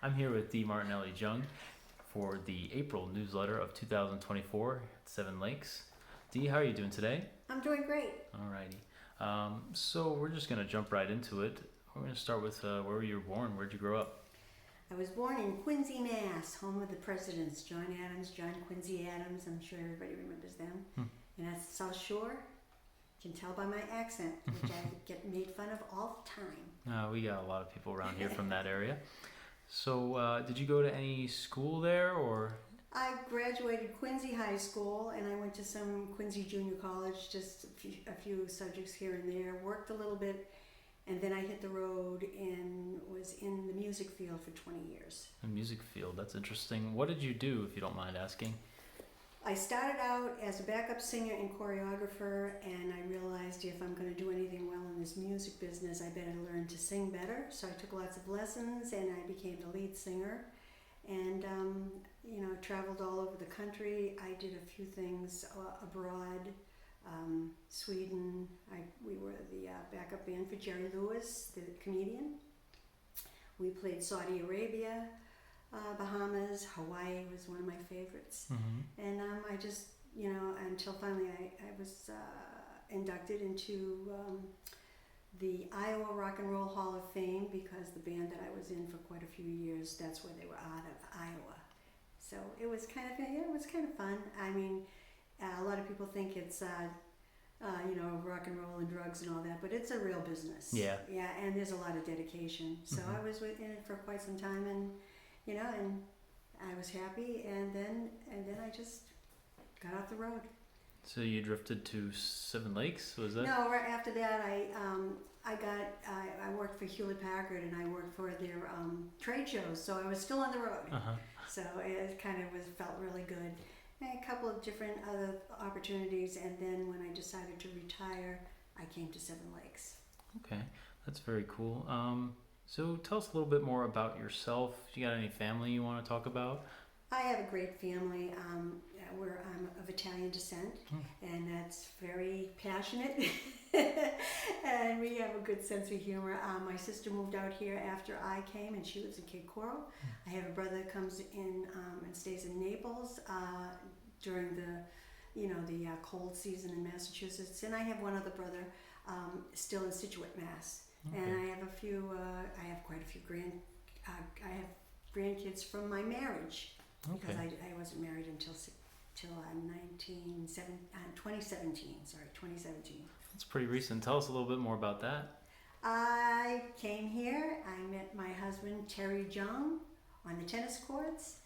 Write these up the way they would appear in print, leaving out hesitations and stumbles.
I'm here with D. Martinelli-Jung for the April newsletter of 2024 at Seven Lakes. D, how are you doing today? I'm doing great. Alrighty. So we're just going to jump right into it. We're going to start with where you were born. Where'd you grow up? I was born in Quincy, Mass., home of the presidents, John Quincy Adams. I'm sure everybody remembers them. And that's the South Shore. You can tell by my accent, which I get made fun of all the time. We got a lot of people around here from that area. So did you go to any school there or? I graduated Quincy High School and I went to some Quincy Junior College, just a few subjects here and there, worked a little bit, and then I hit the road and was in the music field for 20 years. The music field, that's interesting. What did you do, if you don't mind asking? I started out as a backup singer and choreographer, and I realized if I'm going to do anything well in this music business, I better learn to sing better. So I took lots of lessons and I became the lead singer. And traveled all over the country. I did a few things abroad, Sweden. We were the backup band for Jerry Lewis, the comedian. We played Saudi Arabia, Bahamas, Hawaii was one of my favorites. And I just, until finally I was inducted into the Iowa Rock and Roll Hall of Fame, because the band that I was in for quite a few years, that's where they were out of, Iowa. So it was kind of fun. I mean, a lot of people think it's rock and roll and drugs and all that, but it's a real business. Yeah. Yeah, and there's a lot of dedication. So I was in it for quite some time, and and I was happy, and then I just got off the road. So you drifted to Seven Lakes, was that? No, right after that, I worked for Hewlett Packard, and I worked for their trade shows, so I was still on the road. So it kind of felt really good. And a couple of different other opportunities, and then when I decided to retire, I came to Seven Lakes. Okay, that's very cool. So tell us a little bit more about yourself. You got any family you want to talk about? I have a great family. I'm of Italian descent, and that's very passionate. And we have a good sense of humor. My sister moved out here after I came, and she lives in Cape Coral. I have a brother that comes in and stays in Naples during the cold season in Massachusetts, and I have one other brother still in Situate, Mass. And I have quite a few I have grandkids from my marriage. Because I wasn't married until 2017. That's pretty recent. Tell us a little bit more about that. I came here. I met my husband, Terry Jung, on the tennis courts.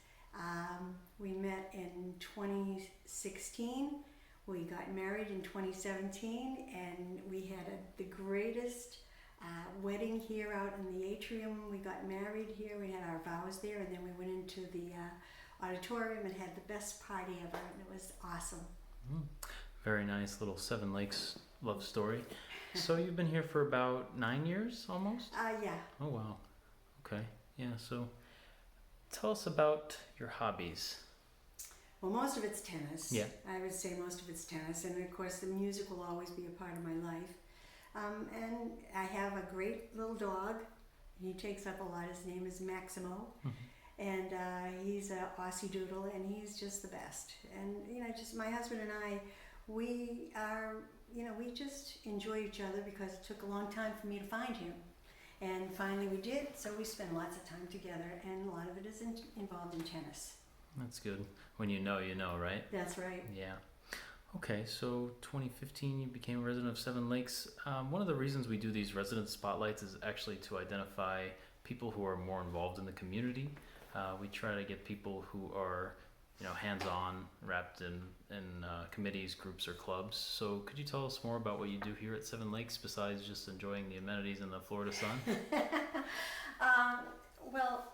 We met in 2016. We got married in 2017, and we had the greatest wedding here out in the atrium. We got married here. We had our vows there, and then we went into the auditorium and had the best party ever, and it was awesome. Very nice little Seven Lakes love story. So you've been here for about 9 years almost? Yeah. Oh wow. Okay. Yeah, so tell us about your hobbies. Well, most of it's tennis. Yeah. I would say most of it's tennis, and of course the music will always be a part of my life. And I have a great little dog. He takes up a lot. His name is Maximo. And he's an Aussie Doodle, and he's just the best. And just my husband and I, we just enjoy each other, because it took a long time for me to find him, and finally we did. So we spend lots of time together, and a lot of it is involved in tennis. That's good. When you know, right? That's right. Yeah. Okay, so 2015 you became a resident of Seven Lakes. One of the reasons we do these resident spotlights is actually to identify people who are more involved in the community. We try to get people who are, hands-on, wrapped in committees, groups, or clubs. So could you tell us more about what you do here at Seven Lakes besides just enjoying the amenities in the Florida sun? Well,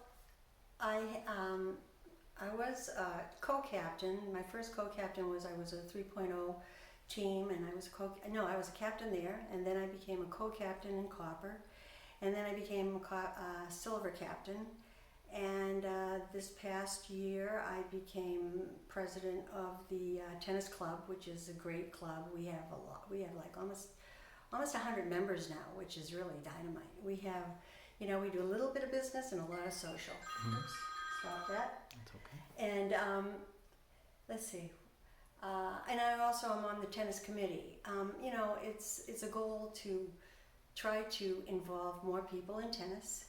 I was co-captain. My first co-captain was I was a 3.0 team, and I was a captain there, and then I became a co-captain in Copper, and then I became a silver captain. And this past year, I became president of the tennis club, which is a great club. We have like almost 100 members now, which is really dynamite. We have You know, we do a little bit of business and a lot of social. Oops, stop that. That's okay. And let's see. And I also am on the tennis committee. You know, it's a goal to try to involve more people in tennis.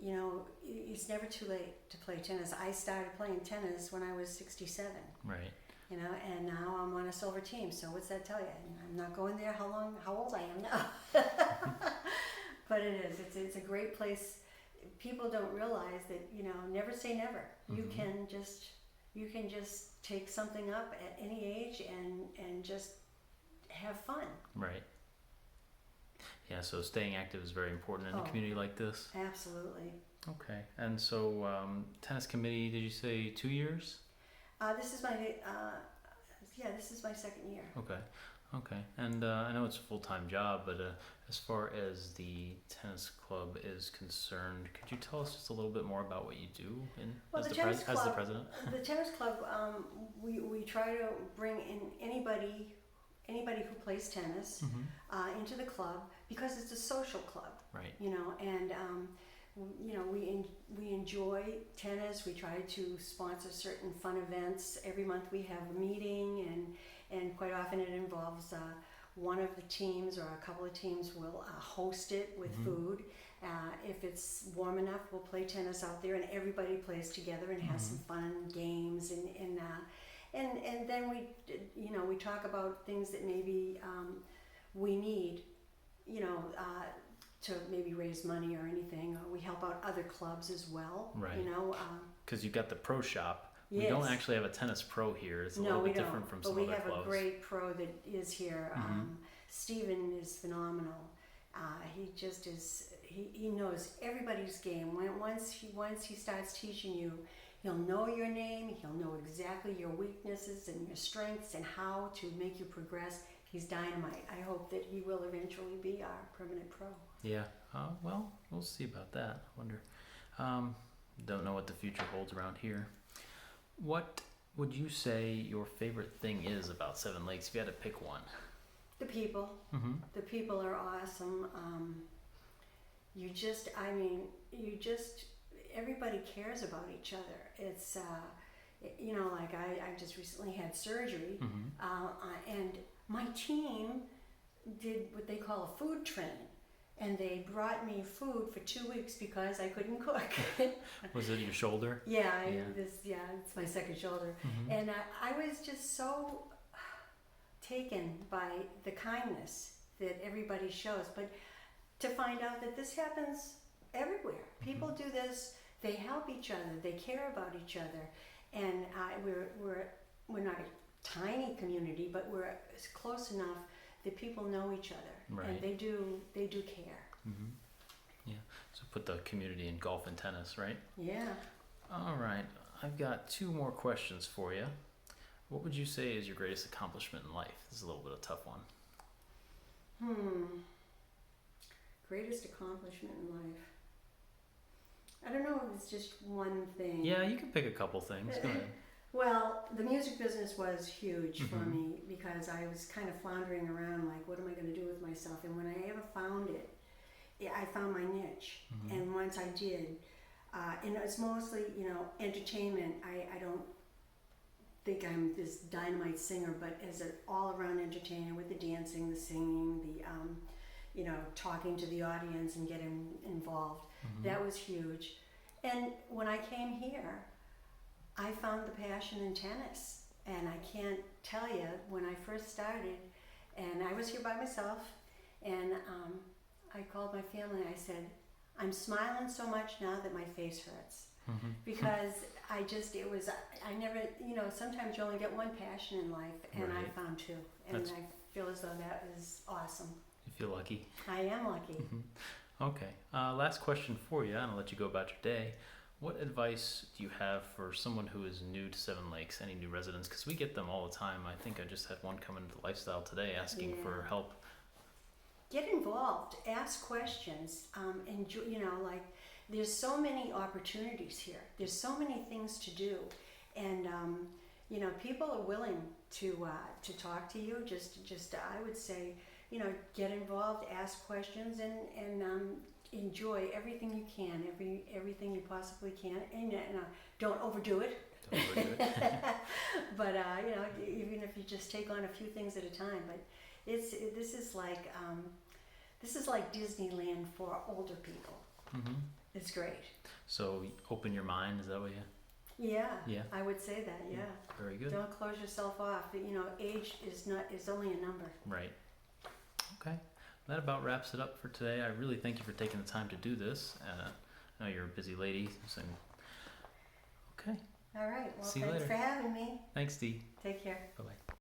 You know, it's never too late to play tennis. I started playing tennis when I was 67. Right. You know, and now I'm on a silver team. So what's that tell you? I'm not going there. How old I am now? But it is. It's a great place. People don't realize that, you know, never say never. You can just take something up at any age and just have fun. Right. Yeah, so staying active is very important in a community like this. Absolutely. Okay. And so tennis committee, did you say 2 years? This is my this is my second year. Okay. And I know it's a full-time job, but as far as the tennis club is concerned, could you tell us just a little bit more about what you do as the president? The tennis club, we try to bring in anybody who plays tennis into the club, because it's a social club. Right. You know, and you know, we enjoy tennis. We try to sponsor certain fun events. Every month we have a meeting, and quite often it involves one of the teams or a couple of teams will host it with food. If it's warm enough, we'll play tennis out there, and everybody plays together and has some fun games, and then we talk about things that maybe we need, you know, to maybe raise money or anything. Or we help out other clubs as well. Right. You know, because you've got the pro shop. Yes. We don't actually have a tennis pro here. It's a little bit different from some other clubs. But we have a great pro that is here. Steven is phenomenal. He just is. He knows everybody's game. Once he starts teaching you, he'll know your name. He'll know exactly your weaknesses and your strengths and how to make you progress. He's dynamite. I hope that he will eventually be our permanent pro. Yeah. Well, we'll see about that. I wonder. Don't know what the future holds around here. What would you say your favorite thing is about Seven Lakes if you had to pick one? The people. The people are awesome. Everybody cares about each other. It's, you know, like I just recently had surgery, and my team did what they call a food train. And they brought me food for 2 weeks because I couldn't cook. Was it your shoulder? Yeah, it's my second shoulder. And I was just so taken by the kindness that everybody shows. But to find out that this happens everywhere. People do this, they help each other, they care about each other. And we're not a tiny community, but we're close enough that people know each other. Right. And they do care. Yeah. So put the community in golf and tennis, right? Yeah. All right. I've got 2 more questions for you. What would you say is your greatest accomplishment in life? This is a little bit of a tough one. Greatest accomplishment in life. I don't know if it's just one thing. Yeah, you can pick a couple things. Go ahead. Well, the music business was huge for me because I was kind of floundering around like, what am I going to do with myself? And when I ever found it, I found my niche. And once I did, and it's mostly, you know, entertainment. I don't think I'm this dynamite singer, but as an all-around entertainer with the dancing, the singing, the, you know, talking to the audience and getting involved, that was huge. And when I came here, I found the passion in tennis, and I can't tell you, when I first started, and I was here by myself, and I called my family, I said, I'm smiling so much now that my face hurts. Because I never, you know, sometimes you only get one passion in life, and I found 2, and I feel as though that is awesome. You feel lucky? I am lucky. Okay. Last question for you, and I'll let you go about your day. What advice do you have for someone who is new to Seven Lakes, any new residents? Because we get them all the time. I think I just had one come into the lifestyle today asking for help. Get involved, ask questions, enjoy, you know, like there's so many opportunities here. There's so many things to do, and you know, people are willing to talk to you. Just I would say, you know, get involved, ask questions, and enjoy everything you can, everything you possibly can, and don't overdo it. Don't overdo it. But you know, even if you just take on a few things at a time. But this is like Disneyland for older people. Mm-hmm. It's great. So open your mind. Is that what you? Yeah. Yeah. I would say that. Yeah. Very good. Don't close yourself off. You know, age is only a number. Right. Okay. That about wraps it up for today. I really thank you for taking the time to do this. I know you're a busy lady. So. Okay. All right. Well, See you thanks later. for having me. Thanks, Dee. Take care. Bye-bye.